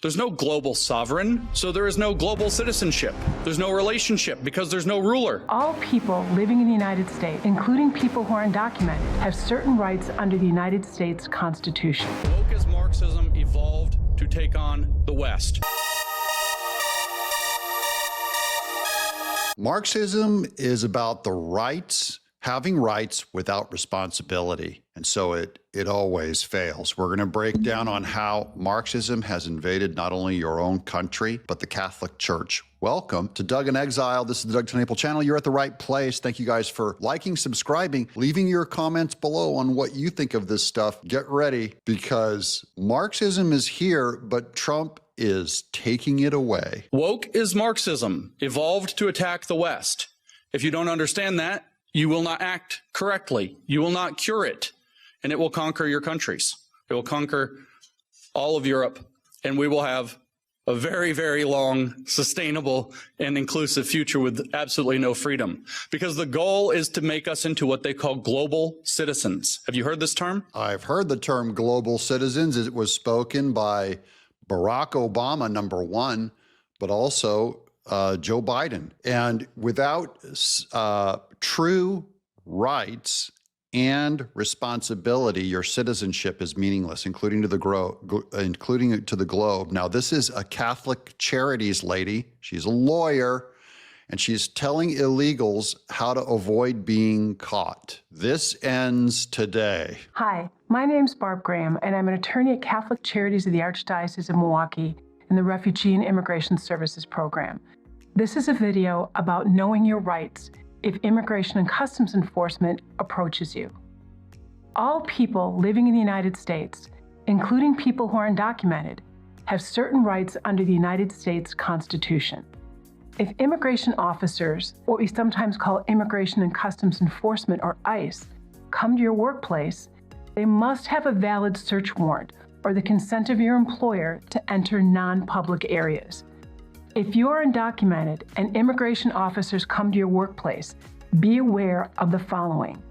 There's no global sovereign, so there is no global citizenship. There's no relationship because there's no ruler. All people living in the United States, including people who are undocumented, have certain rights under the United States Constitution. Woke as Marxism evolved to take on the West. Marxism is about the rights, having rights without responsibility. And so it always fails. We're going to break down on how Marxism has invaded not only your own country, but the Catholic Church. Welcome to Doug in Exile. This is the Doug Tenaple channel. You're at the right place. Thank you guys for liking, subscribing, leaving your comments below on what you think of this stuff. Get ready, because Marxism is here, but Trump is taking it away. Woke is Marxism evolved to attack the West. If you don't understand that, you will not act correctly. You will not cure it, and it will conquer your countries. It will conquer all of Europe, and we will have a very, very long, sustainable, and inclusive future with absolutely no freedom. Because the goal is to make us into what they call global citizens. Have you heard this term? I've heard the term global citizens. It was spoken by Barack Obama, number one, but also Joe Biden. And without true rights and responsibility, your citizenship is meaningless, including to the globe. Now, this is a Catholic Charities lady. She's a lawyer, and she's telling illegals how to avoid being caught. This ends today. Hi, my name's Barb Graham, and I'm an attorney at Catholic Charities of the Archdiocese of Milwaukee in the Refugee and Immigration Services Program. This is a video about knowing your rights if Immigration and Customs Enforcement approaches you. All people living in the United States, including people who are undocumented, have certain rights under the United States Constitution. If immigration officers, what we sometimes call Immigration and Customs Enforcement or ICE, come to your workplace, they must have a valid search warrant or the consent of your employer to enter non-public areas. If you are undocumented and immigration officers come to your workplace, be aware of the following.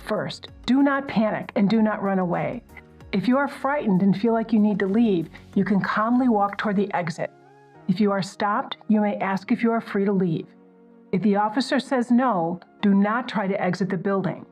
First, do not panic and do not run away. If you are frightened and feel like you need to leave, you can calmly walk toward the exit. If you are stopped, you may ask if you are free to leave. If the officer says no, do not try to exit the building.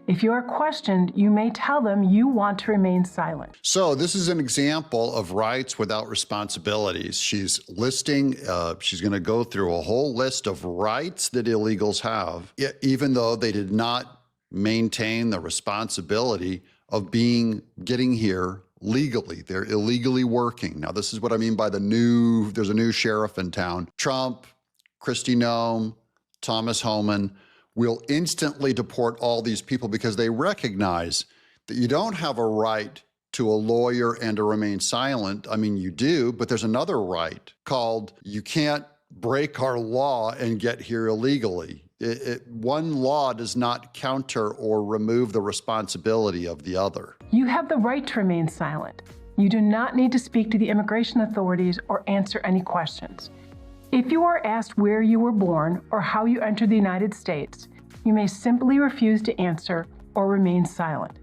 If you are questioned, you may tell them you want to remain silent. So this is an example of rights without responsibilities. She's listing, she's going to go through a whole list of rights that illegals have, even though they did not maintain the responsibility of getting here legally. They're illegally working. Now, this is what I mean by there's a new sheriff in town. Trump, Kristi Noem, Thomas Homan will instantly deport all these people because they recognize that you don't have a right to a lawyer and to remain silent. I mean, you do, but there's another right called you can't break our law and get here illegally. One law does not counter or remove the responsibility of the other. You have the right to remain silent. You do not need to speak to the immigration authorities or answer any questions. If you are asked where you were born or how you entered the United States, you may simply refuse to answer or remain silent.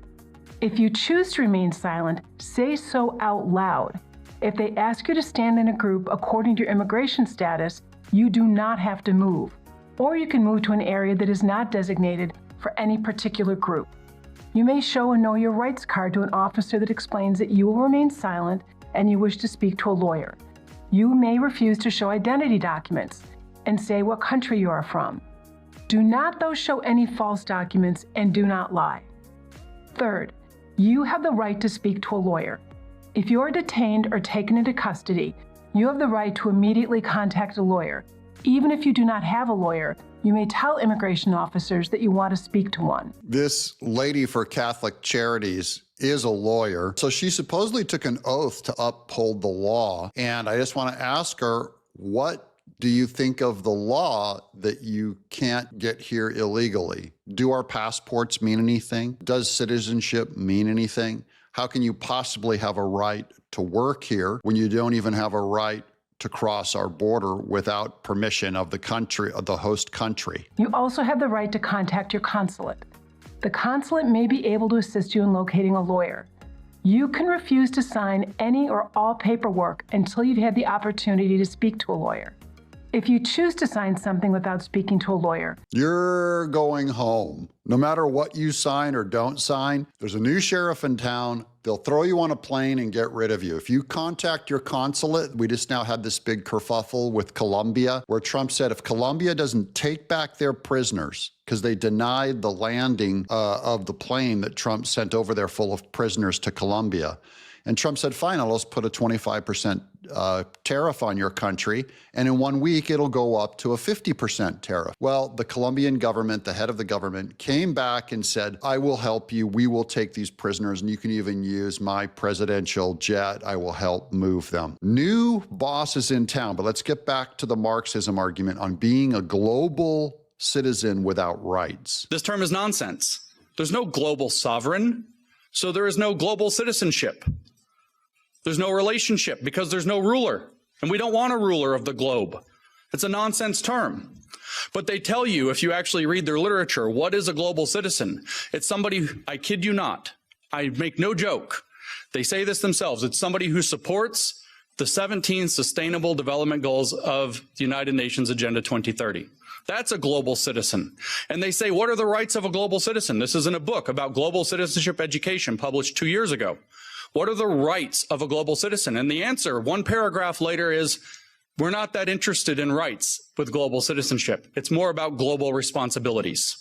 If you choose to remain silent, say so out loud. If they ask you to stand in a group according to your immigration status, you do not have to move, or you can move to an area that is not designated for any particular group. You may show a Know Your Rights card to an officer that explains that you will remain silent and you wish to speak to a lawyer. You may refuse to show identity documents and say what country you are from. Do not, though, show any false documents and do not lie. Third, you have the right to speak to a lawyer. If you are detained or taken into custody, you have the right to immediately contact a lawyer. Even if you do not have a lawyer, you may tell immigration officers that you want to speak to one. This lady for Catholic Charities is a lawyer. So she supposedly took an oath to uphold the law. And I just want to ask her, what do you think of the law that you can't get here illegally? Do our passports mean anything? Does citizenship mean anything? How can you possibly have a right to work here when you don't even have a right to cross our border without permission of the country, of the host country? You also have the right to contact your consulate. The consulate may be able to assist you in locating a lawyer. You can refuse to sign any or all paperwork until you've had the opportunity to speak to a lawyer. If you choose to sign something without speaking to a lawyer, you're going home. No matter what you sign or don't sign, there's a new sheriff in town. They'll throw you on a plane and get rid of you. If you contact your consulate, we just now had this big kerfuffle with Colombia, where Trump said if Colombia doesn't take back their prisoners, because they denied the landing of the plane that Trump sent over there full of prisoners to Colombia. And Trump said, fine, I'll just put a 25% tariff on your country, and in 1 week, it'll go up to a 50% tariff. Well, the Colombian government, the head of the government, came back and said, I will help you. We will take these prisoners, and you can even use my presidential jet. I will help move them. New bosses in town, but let's get back to the Marxism argument on being a global citizen without rights. This term is nonsense. There's no global sovereign, so there is no global citizenship. There's no relationship because there's no ruler, and we don't want a ruler of the globe. It's a nonsense term. But they tell you, if you actually read their literature, what is a global citizen? It's somebody, I kid you not, I make no joke. They say this themselves. It's somebody who supports the 17 Sustainable Development Goals of the United Nations Agenda 2030. That's a global citizen. And they say, what are the rights of a global citizen? This is in a book about global citizenship education published 2 years ago. What are the rights of a global citizen? And the answer, one paragraph later, is we're not that interested in rights with global citizenship. It's more about global responsibilities.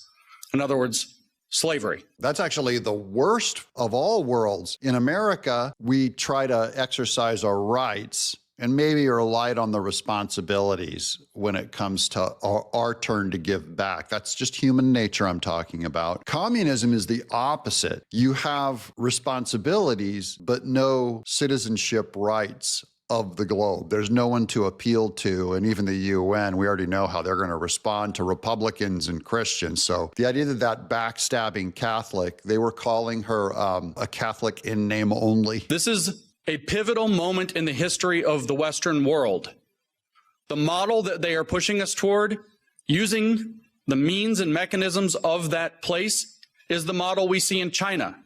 In other words, slavery. That's actually the worst of all worlds. In America, we try to exercise our rights and maybe are light on the responsibilities when it comes to our turn to give back. That's just human nature I'm talking about. Communism is the opposite. You have responsibilities, but no citizenship rights of the globe. There's no one to appeal to, and even the UN, we already know how they're going to respond to Republicans and Christians. So the idea that that backstabbing Catholic, they were calling her a Catholic in name only. This is a pivotal moment in the history of the Western world. The model that they are pushing us toward, using the means and mechanisms of that place, is the model we see in China.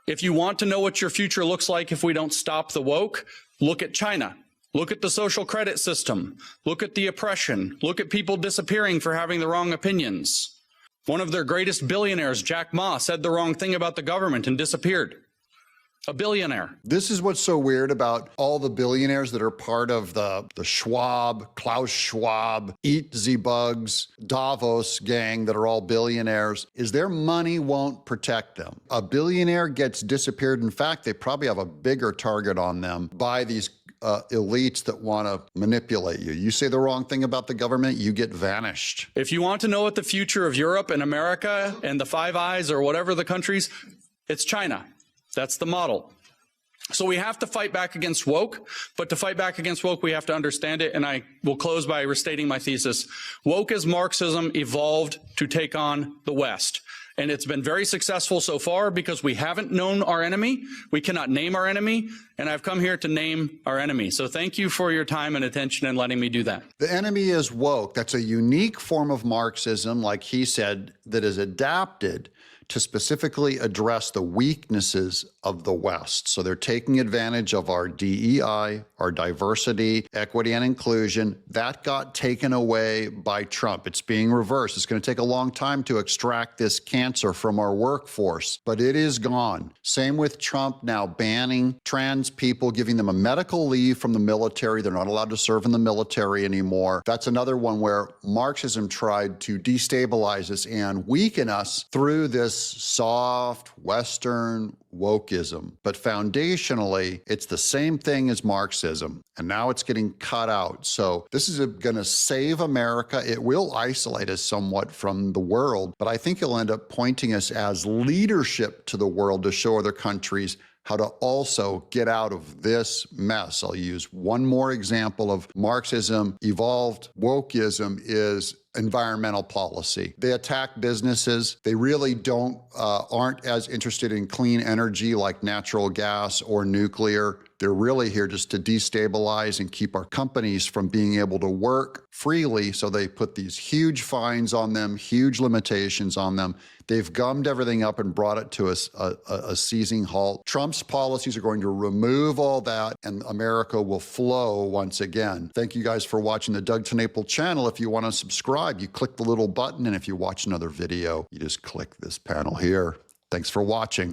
If you want to know what your future looks like if we don't stop the woke, look at China. Look at the social credit system. Look at the oppression. Look at people disappearing for having the wrong opinions. One of their greatest billionaires, Jack Ma, said the wrong thing about the government and disappeared. A billionaire. This is what's so weird about all the billionaires that are part of the Schwab, Klaus Schwab, Eat the Bugs, Davos gang that are all billionaires, is their money won't protect them. A billionaire gets disappeared. In fact, they probably have a bigger target on them by these elites that want to manipulate you. You say the wrong thing about the government, you get vanished. If you want to know what the future of Europe and America and the Five Eyes or whatever the countries, it's China. That's the model. So we have to fight back against woke, but to fight back against woke, we have to understand it. And I will close by restating my thesis. Woke as Marxism evolved to take on the West. And it's been very successful so far because we haven't known our enemy. We cannot name our enemy. And I've come here to name our enemy. So thank you for your time and attention and letting me do that. The enemy is woke. That's a unique form of Marxism, like he said, that is adapted to specifically address the weaknesses of the West. So they're taking advantage of our DEI, our diversity, equity, and inclusion. That got taken away by Trump. It's being reversed. It's going to take a long time to extract this cancer from our workforce, but it is gone. Same with Trump now banning trans people, giving them a medical leave from the military. They're not allowed to serve in the military anymore. That's another one where Marxism tried to destabilize us and weaken us through this soft Western wokeism. But foundationally, it's the same thing as Marxism, and now it's getting cut out. So this is going to save America. It will isolate us somewhat from the world, but I think it'll end up pointing us as leadership to the world to show other countries how to also get out of this mess. I'll use one more example of Marxism evolved wokeism is environmental policy. They attack businesses. They really aren't as interested in clean energy like natural gas or nuclear. They're really here just to destabilize and keep our companies from being able to work freely. So they put these huge fines on them, huge limitations on them. They've gummed everything up and brought it to a seizing halt. Trump's policies are going to remove all that, and America will flow once again. Thank you guys for watching the Doug TenNapel channel. If you want to subscribe, you click the little button, and if you watch another video, you just click this panel here. Thanks for watching.